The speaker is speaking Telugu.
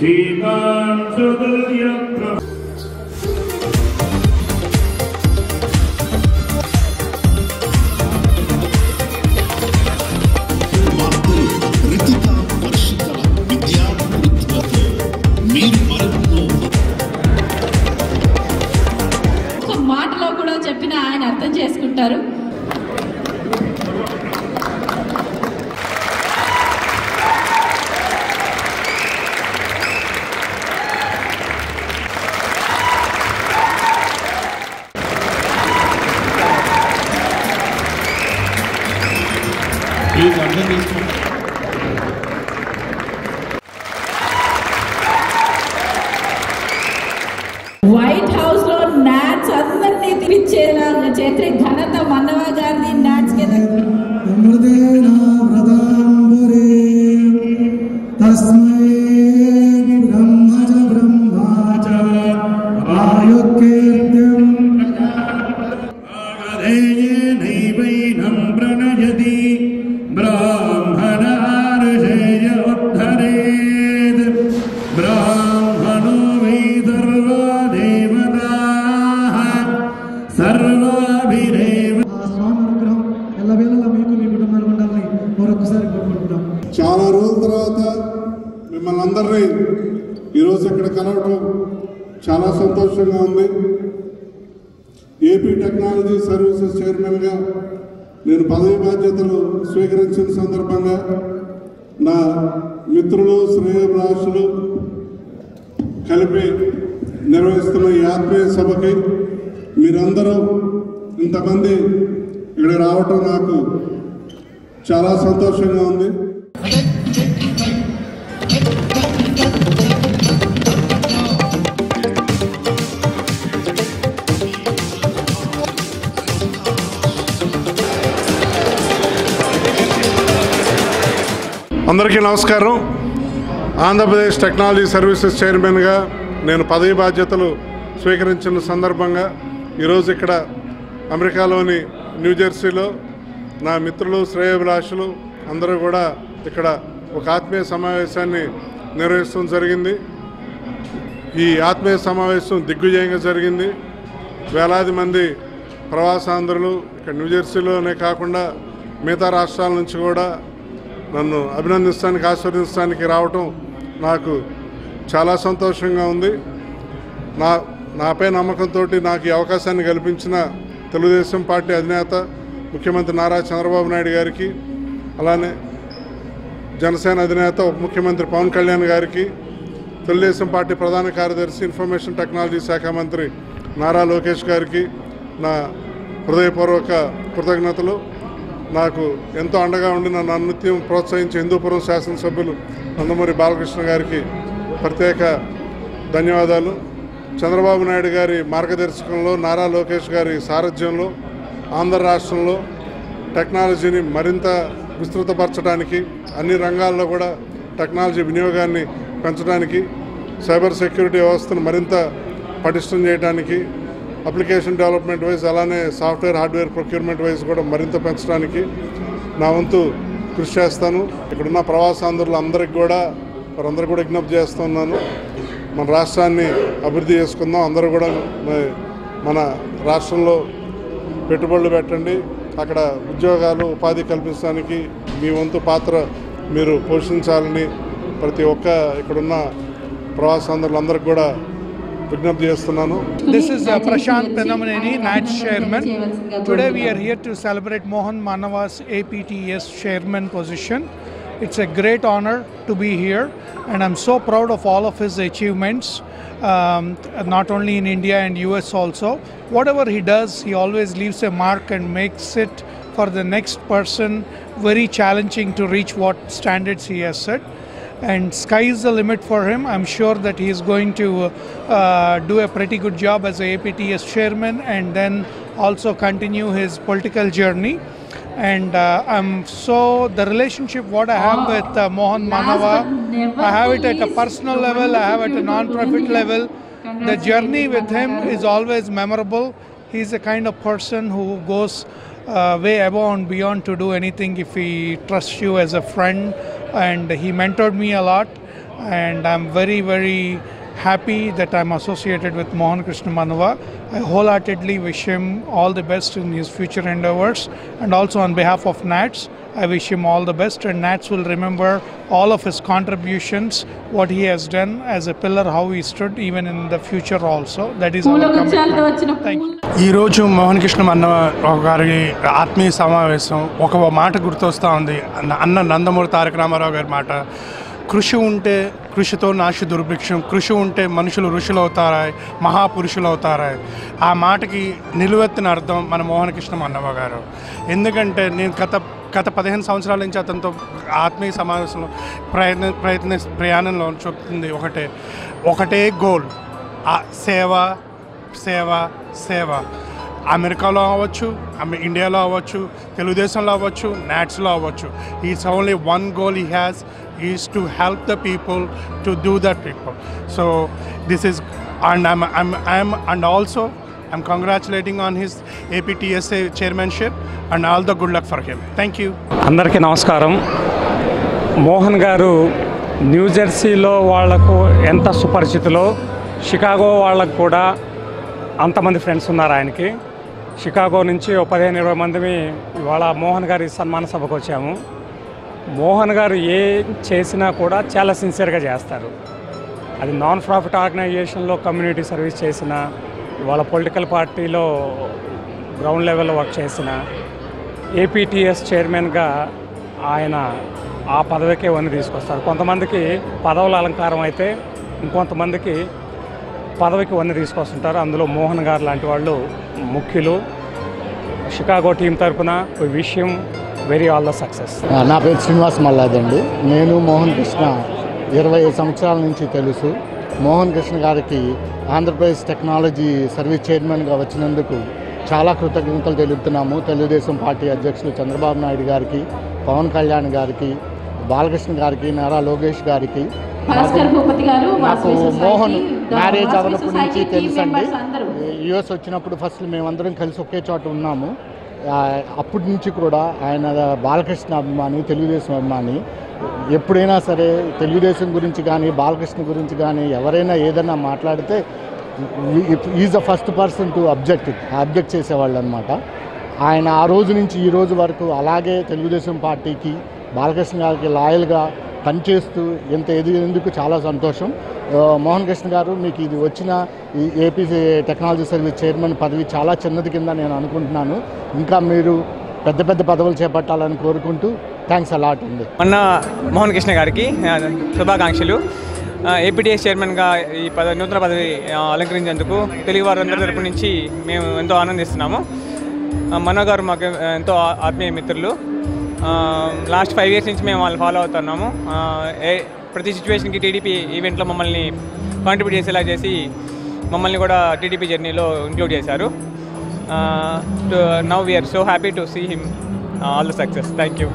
మాటలో కూడా చెప్పిన ఆయన అర్థం చేసుకుంటారు. వైట్ హౌస్ లో నాట్స్ అందరినీ తిరిచేలా చేసే ఘనత మన్నవ గారిది. నాట్స్ చాలా రోజుల తర్వాత మిమ్మల్ని అందరినీ ఈరోజు ఇక్కడ కలవటం చాలా సంతోషంగా ఉంది. ఏపీ టెక్నాలజీ సర్వీసెస్ చైర్మన్గా నేను పదవి బాధ్యతలు స్వీకరించిన సందర్భంగా నా మిత్రులు శ్రేయోభిలాషులు కలిపి నిర్వహిస్తున్న ఈ ఆత్మీయ సభకి మీరందరూ ఇంతమంది ఇక్కడ రావటం నాకు చాలా సంతోషంగా ఉంది. అందరికీ నమస్కారం. ఆంధ్రప్రదేశ్ టెక్నాలజీ సర్వీసెస్ చైర్మన్గా నేను పదవి బాధ్యతలు స్వీకరించిన సందర్భంగా ఈరోజు ఇక్కడ అమెరికాలోని న్యూజెర్సీలో నా మిత్రులు శ్రేయోభిలాషులు అందరూ కూడా ఇక్కడ ఒక ఆత్మీయ సమావేశాన్ని నిర్వహించడం జరిగింది. ఈ ఆత్మీయ సమావేశం దిగ్విజయంగా జరిగింది. వేలాది మంది ప్రవాసాంధ్రులు ఇక్కడ న్యూజెర్సీలోనే కాకుండా మిగతా రాష్ట్రాల నుంచి కూడా నన్ను అభినందించడానికి ఆశీర్వదించడానికి రావటం నాకు చాలా సంతోషంగా ఉంది. నాపై నమ్మకంతో నాకు ఈ అవకాశాన్ని కల్పించిన తెలుగుదేశం పార్టీ అధినేత ముఖ్యమంత్రి నారా చంద్రబాబు నాయుడు గారికి, అలానే జనసేన అధినేత ఉప ముఖ్యమంత్రి పవన్ కళ్యాణ్ గారికి, తెలుగుదేశం పార్టీ ప్రధాన కార్యదర్శి ఇన్ఫర్మేషన్ టెక్నాలజీ శాఖ మంత్రి నారా లోకేష్ గారికి నా హృదయపూర్వక కృతజ్ఞతలు. నాకు ఎంతో అండగా ఉండి నన్ను అనునిత్యం ప్రోత్సహించి హిందూపురం శాసనసభ్యులు నందమూరి బాలకృష్ణ గారికి ప్రత్యేక ధన్యవాదాలు. చంద్రబాబు నాయుడు గారి మార్గదర్శకంలో, నారా లోకేష్ గారి సారథ్యంలో ఆంధ్ర రాష్ట్రంలో టెక్నాలజీని మరింత విస్తృతపరచడానికి, అన్ని రంగాల్లో కూడా టెక్నాలజీ వినియోగాన్ని పెంచడానికి, సైబర్ సెక్యూరిటీ వ్యవస్థను మరింత పటిష్టం చేయడానికి, అప్లికేషన్ డెవలప్మెంట్ వైజ్ అలానే సాఫ్ట్వేర్ హార్డ్వేర్ ప్రొక్యూర్మెంట్ వైజ్ కూడా మరింత పెంచడానికి నా వంతు కృషి చేస్తాను. ఇక్కడున్న ప్రవాసాంధ్రులు అందరికీ కూడా విజ్ఞప్తి చేస్తున్నాను. మన రాష్ట్రాన్ని అభివృద్ధి చేసుకుందాం. అందరూ కూడా మన రాష్ట్రంలో పెట్టుబడులు పెట్టండి. అక్కడ ఉద్యోగాలు ఉపాధి కల్పించడానికి మీ వంతు పాత్ర మీరు పోషించాలని ప్రతి ఒక్క ఇక్కడున్న ప్రవాసాంధ్రులందరికీ కూడా విజ్ఞప్తి చేస్తున్నాను. This is Prashant Penamaneni, NATS chairman. Today we are here to celebrate Mohan Manava's APTS chairman position. It's a great honor to be here, and I'm so proud of all of his achievements, not only in India and US also. Whatever he does, he always leaves a mark and makes it for the next person very challenging to reach what standards he has set. And sky is the limit for him. I'm sure that he is going to do a pretty good job as a APTS chairman and then also continue his political journey. And the relationship what I have with Mohan Manava, I have it at a personal level, I have it at a non-profit level. The journey with him is always memorable. He's the kind of person who goes way above and beyond to do anything if he trusts you as a friend, and he mentored me a lot. and I'm very, very happy that I'm associated with Mohan Krishna Manava. I wholeheartedly wish him all the best in his future endeavors, and also on behalf of NATS, I wish him all the best, and NATS will remember all of his contributions, what he has done as a pillar, how he stood even in the future also. That is our commitment. Thank you. ఈరోజు మోహన్ కృష్ణ మన్నవ గారి ఆత్మీయ సమావేశం ఒక మాట గుర్తొస్తూ ఉంది. అన్న నందమూరి తారక రామారావు గారి మాట, కృషి ఉంటే కృషితో నాశి దుర్భిక్షం, కృషి ఉంటే మనుషులు ఋషులు అవుతారా, మహాపురుషులు అవుతారా. ఆ మాటకి నిలువెత్తిన అర్థం మన మోహన్ కృష్ణ మన్నవ గారు. ఎందుకంటే నేను గత 15 సంవత్సరాల నుంచి అతనితో ఆత్మీయ సమావేశంలో ప్రయాణంలో చెప్తుంది ఒకటే గోల్, సేవ సేవ సేవ. అమెరికాలో అవ్వచ్చు, ఇండియాలో అవ్వచ్చు, తెలుగుదేశంలో అవ్వచ్చు, నాట్స్లో అవ్వచ్చు. Eats only one goal he has is to help the people to do that people. So this is, and I'm also I'm congratulating on his APTSA chairmanship and all the good luck for him. Thank you. అందరికీ నమస్కారం. మోహన్ గారు న్యూజెర్సీలో వాళ్లకు ఎంత సుపరిచితులో, షికాగో వాళ్ళకు కూడా అంతమంది ఫ్రెండ్స్ ఉన్నారు ఆయనకి. షికాగో నుంచి 15-20 మంది ఇవాళ మోహన్ గారి సన్మాన సభకు వచ్చాము. మోహన్ గారు ఏం చేసినా కూడా చాలా సిన్సియర్గా చేస్తారు. అది నాన్ ప్రాఫిట్ ఆర్గనైజేషన్లో కమ్యూనిటీ సర్వీస్ చేసిన, వాళ్ళ పొలిటికల్ పార్టీలో గ్రౌండ్ లెవెల్లో వర్క్ చేసిన, ఏపీటీఎస్ చైర్మన్గా ఆయన ఆ పదవికే వన్ని తీసుకొస్తారు. కొంతమందికి పదవుల అలంకారం అయితే ఇంకొంతమందికి పదవికి వన్ని తీసుకొస్తుంటారు. అందులో మోహన్ గారు లాంటి వాళ్ళు ముఖ్యులు. షికాగో టీం తరఫున విషయం వెరీ ఆల్ ద సక్సెస్. నా పేరు శ్రీనివాస్ మల్లాది అండి. నేను మోహన్ కృష్ణ 25 సంవత్సరాల నుంచి తెలుసు. మోహన్ కృష్ణ గారికి ఆంధ్రప్రదేశ్ టెక్నాలజీ సర్వీస్ చైర్మన్గా వచ్చినందుకు చాలా కృతజ్ఞతలు తెలుపుతున్నాము. తెలుగుదేశం పార్టీ అధ్యక్షులు చంద్రబాబు నాయుడు గారికి, పవన్ కళ్యాణ్ గారికి, బాలకృష్ణ గారికి, నారా లోకేష్ గారికి. నాకు మోహన్ మ్యారేజ్ అవ్వనప్పటి నుంచి తెలుసండి. యుఎస్ వచ్చినప్పుడు ఫస్ట్ మేమందరం కలిసి ఒకే చోట ఉన్నాము. అప్పటి నుంచి కూడా ఆయన బాలకృష్ణ అభిమాని, తెలుగుదేశం అభిమాని. ఎప్పుడైనా సరే తెలుగుదేశం గురించి కానీ బాలకృష్ణ గురించి కానీ ఎవరైనా ఏదైనా మాట్లాడితే is the first person to object చేసేవాళ్ళు అనమాట. ఆయన ఆ రోజు నుంచి ఈ రోజు వరకు అలాగే తెలుగుదేశం పార్టీకి, బాలకృష్ణ గారికి లాయల్గా పనిచేస్తూ ఎంత ఎదిగేందుకు చాలా సంతోషం. మోహన్ కృష్ణ గారు, మీకు ఇది వచ్చిన ఈ ఏపీ టెక్నాలజీ సర్వీస్ చైర్మన్ పదవి చాలా చిన్నది కింద నేను అనుకుంటున్నాను. ఇంకా మీరు పెద్ద పెద్ద పదవులు చేపట్టాలని కోరుకుంటూ థ్యాంక్స్ అలాట్ అండి. మొన్న మోహన్ కృష్ణ గారికి శుభాకాంక్షలు. ఏపీటీఎస్ చైర్మన్గా ఈ నూతన పదవి అలంకరించేందుకు తెలుగు వారందరి తరపు నుంచి మేము ఎంతో ఆనందిస్తున్నాము. మనో గారు మాకు ఎంతో ఆత్మీయ మిత్రులు. లాస్ట్ 5 years నుంచి మేము వాళ్ళు ఫాలో అవుతున్నాము. ప్రతి సిచ్యువేషన్కి టీడీపీ ఈవెంట్లో మమ్మల్ని కాంట్రిబ్యూట్ చేసేలా చేసి మమ్మల్ని కూడా టీడీపీ జర్నీలో ఇంక్లూడ్ చేశారు. Now we are so happy to see him all the success. Thank you.